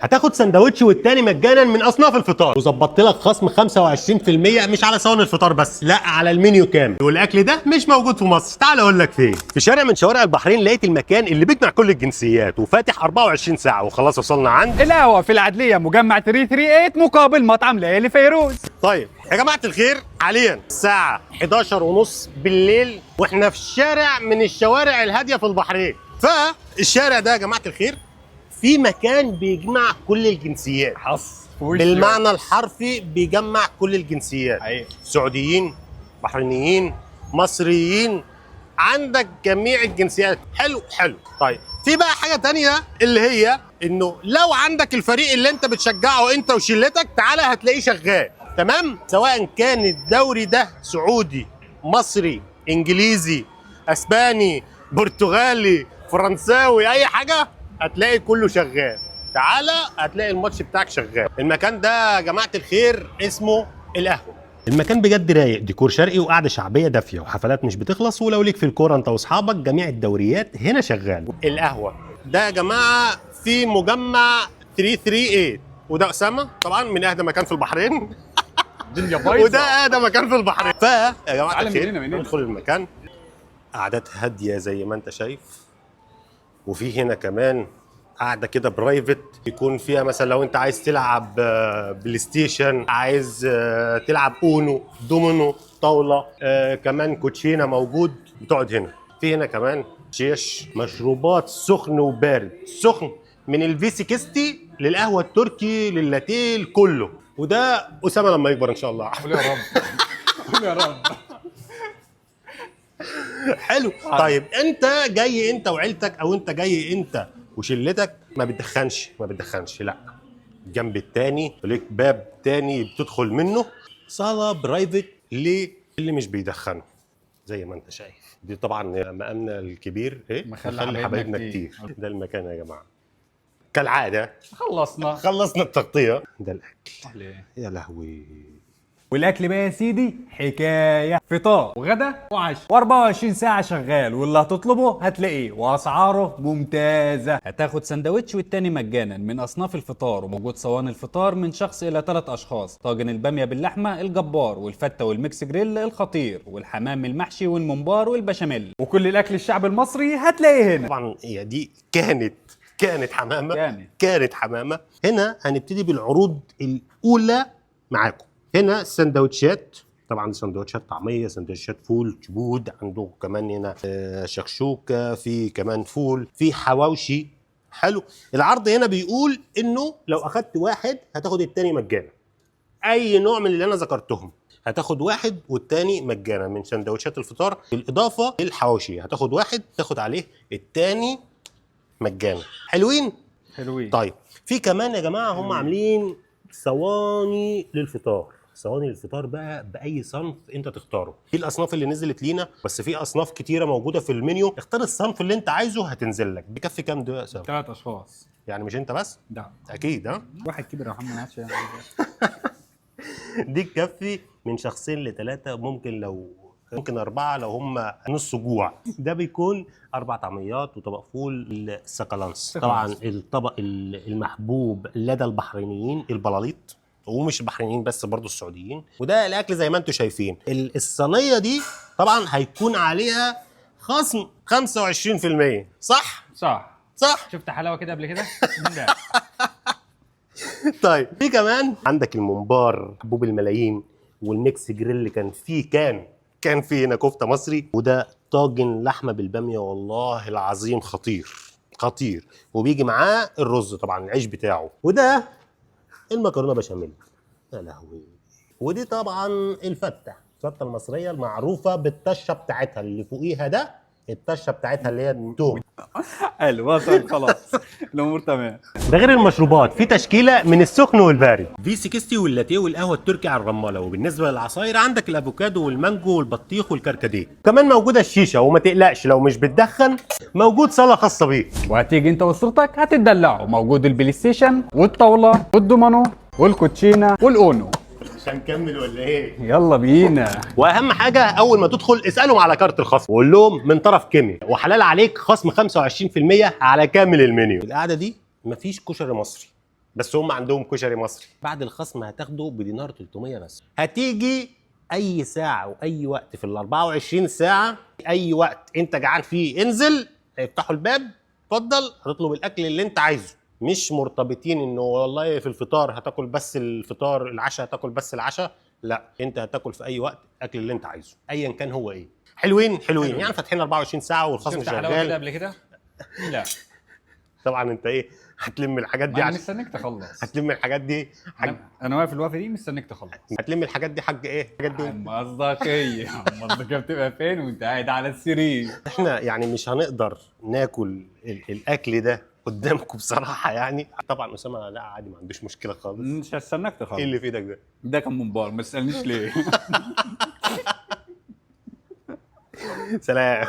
هتاخد سندوتش والتاني مجانا من اصناف الفطار، وظبطت لك خصم 25% مش على صواني الفطار بس، لا على المنيو كامل. والاكل ده مش موجود في مصر، تعال اقول لك فين. في شارع من شوارع البحرين لقيت المكان اللي بيجمع كل الجنسيات وفاتح 24 ساعه. وخلاص وصلنا عند القهوة في العدلية مجمع 338 مقابل مطعم ليالي فيروز. طيب يا جماعه الخير، حاليا الساعه 11:30 بالليل واحنا في شارع من الشوارع الهاديه في البحرين. فالشارع ده يا جماعه الخير في مكان بيجمع كل الجنسيات، بالمعنى الحرفي بيجمع كل الجنسيات. أيوة. سعوديين، بحرينيين، مصريين، عندك جميع الجنسيات. حلو حلو. طيب في بقى حاجه تانية اللي هي انه لو عندك الفريق اللي انت بتشجعه انت وشلتك، تعالى هتلاقيه شغال تمام، سواء كان الدوري ده سعودي، مصري، انجليزي، اسباني، برتغالي، فرنساوي، اي حاجه هتلاقي كله شغال. تعالى هتلاقي الماتش بتاعك شغال. المكان ده يا جماعه الخير اسمه القهوه. المكان بجد رايق، ديكور شرقي وقعده شعبيه دافيه وحفلات مش بتخلص. ولو ليك في الكوره انت واصحابك، جميع الدوريات هنا شغال. القهوه ده يا جماعه في مجمع 338، وده اسامه طبعا من اهدى مكان في البحرين الدنيا بايظة وده اهدى مكان في البحرين. فيا جماعه تعالى الخير مننا. ندخل المكان، قعدات هاديه زي ما انت شايف. وفي هنا كمان قاعده كده برايفت، يكون فيها مثلا لو انت عايز تلعب بلاي ستيشن، عايز تلعب اونو، دومينو، طاوله، كمان كوتشينه موجود، بتقعد هنا. في هنا كمان شيش، مشروبات سخن وبارد، سخن من الفي 60 للقهوه التركي للاتيه كله. وده اسامه لما يكبر ان شاء الله. قول يا رب. قول يا رب. حلو. طيب انت جاي انت وعيلتك، او انت جاي انت وشلتك، ما بتدخنش لا. الجنب التاني ليك باب تاني بتدخل منه، صاله برايفت للي مش بيدخنوا زي ما انت شايف. دي طبعا مقامنا الكبير ايه، مخلي حبايبنا كتير. ده المكان يا جماعه كالعاده. خلصنا التغطيه، ده الاكل. يا لهوي. والاكل بقى يا سيدي حكايه، فطار وغدا وعشاء و24 ساعه شغال، واللي هتطلبه هتلاقيه واسعاره ممتازه. هتاخد سندوتش والتاني مجانا من اصناف الفطار، وموجود صواني الفطار من شخص الى 3 اشخاص، طاجن الباميه باللحمه الجبار، والفته والميكس جريل الخطير، والحمام المحشي والممبار والبشاميل، وكل الاكل الشعب المصري هتلاقيه هنا. طبعا هي دي كانت حمامه. كانت حمامه. هنا هنبتدي بالعروض الاولى معاكم. هنا السندوتشات، طبعا سندوتشات طعميه، سندوتشات فول كبود، عنده كمان هنا شكشوكه، في كمان فول، في حواوشي. حلو. العرض هنا بيقول انه لو اخدت واحد هتاخد التاني مجانا. اي نوع من اللي انا ذكرتهم هتاخد واحد والتاني مجانا من سندوتشات الفطار، بالاضافه للحواوشي هتاخد واحد تاخد عليه التاني مجانا. حلوين. طيب في كمان يا جماعه هم عاملين صواني للفطار. صواني الفطار بقى باي صنف انت تختاره. دي الاصناف اللي نزلت لينا، بس في اصناف كتيره موجوده في المنيو. اختار الصنف اللي انت عايزه هتنزل لك. بكفي كام ده يا اسامه؟ 3 اشخاص يعني مش انت بس؟ ده اكيد. ها واحد كبير يا محمد عادش. دي تكفي من شخصين ل3، ممكن 4 لو هم نص جوع. ده بيكون 4 طعميات وطبق فول السكالانس. طبعا الطبق المحبوب لدى البحرينيين البلاليط، ومش البحرينيين بس، برضو السعوديين. وده الاكل زي ما انتم شايفين. الصينيه دي طبعا هيكون عليها خصم 25%. صح. شفت حلاوه كده قبل كده. طيب في كمان عندك الممبار حبوب الملايين، والميكس جريل اللي كان في هنا كفته مصري، وده طاجن لحمه بالباميه. والله العظيم خطير. وبيجي معاه الرز طبعا العيش بتاعه، وده المكرونه بشاميل. يا لهوي. ودي طبعا الفته المصريه المعروفه بالطشه بتاعتها اللي فوقيها، ده الطشه بتاعتها اللي هي التوم. حلو وصل خلاص. الامور تمام. ده غير المشروبات، في تشكيله من السخن والبارد، في 60 واللاتيه والقهوه التركي على الرماله. وبالنسبه للعصاير عندك الافوكادو والمانجو والبطيخ والكركديه. كمان موجوده الشيشه، وما تقلقش لو مش بتدخن موجود صاله خاصه بيك. وهتيجي انت واسرتك هتتدلعوا. موجود البلاي ستيشن والطاوله والدومينو والكوتشينه والاونو. مش هنكمل ولا ايه؟ يلا بينا. واهم حاجه اول ما تدخل اسالهم على كارت الخصم، وقول لهم من طرف كيميا، وحلال عليك خصم 25% على كامل المنيو. القعده دي مفيش كشري مصري، بس هم عندهم كشري مصري. بعد الخصم هتاخده بدينار 300 بس. هتيجي اي ساعه واي وقت في ال 24 ساعه، اي وقت انت جعان فيه انزل، افتحوا الباب، اتفضل، هتطلب الاكل اللي انت عايزه. مش مرتبطين انه والله في الفطار هتاكل بس الفطار، العشاء هتاكل بس العشاء، لا، انت هتاكل في اي وقت الاكل اللي انت عايزه ايا كان هو ايه. حلوين يعني فاتحين 24 ساعه والخصم شفت حلاوه كده شغال. قبل كده؟ لا طبعا انت ايه هتلم الحاجات دي ما انا عشان مستنيك تخلص. هتلم الحاجات دي حاج. انا واقف الوقفه دي مستنيك تخلص. هتلم الحاجات دي حاج ايه الحاجات دي؟ عم قصدك ايه؟ عم قصدك بتبقى فين وانت قاعد على السرير؟ احنا يعني مش هنقدر ناكل الاكل ده قدامكم بصراحه يعني. طبعا اسامه لا عادي ما عندوش مشكله خالص. مش هستناك ايه تخلص. اللي في ايدك ده؟ ده كان منبار، ما تسالنيش ليه. سلام.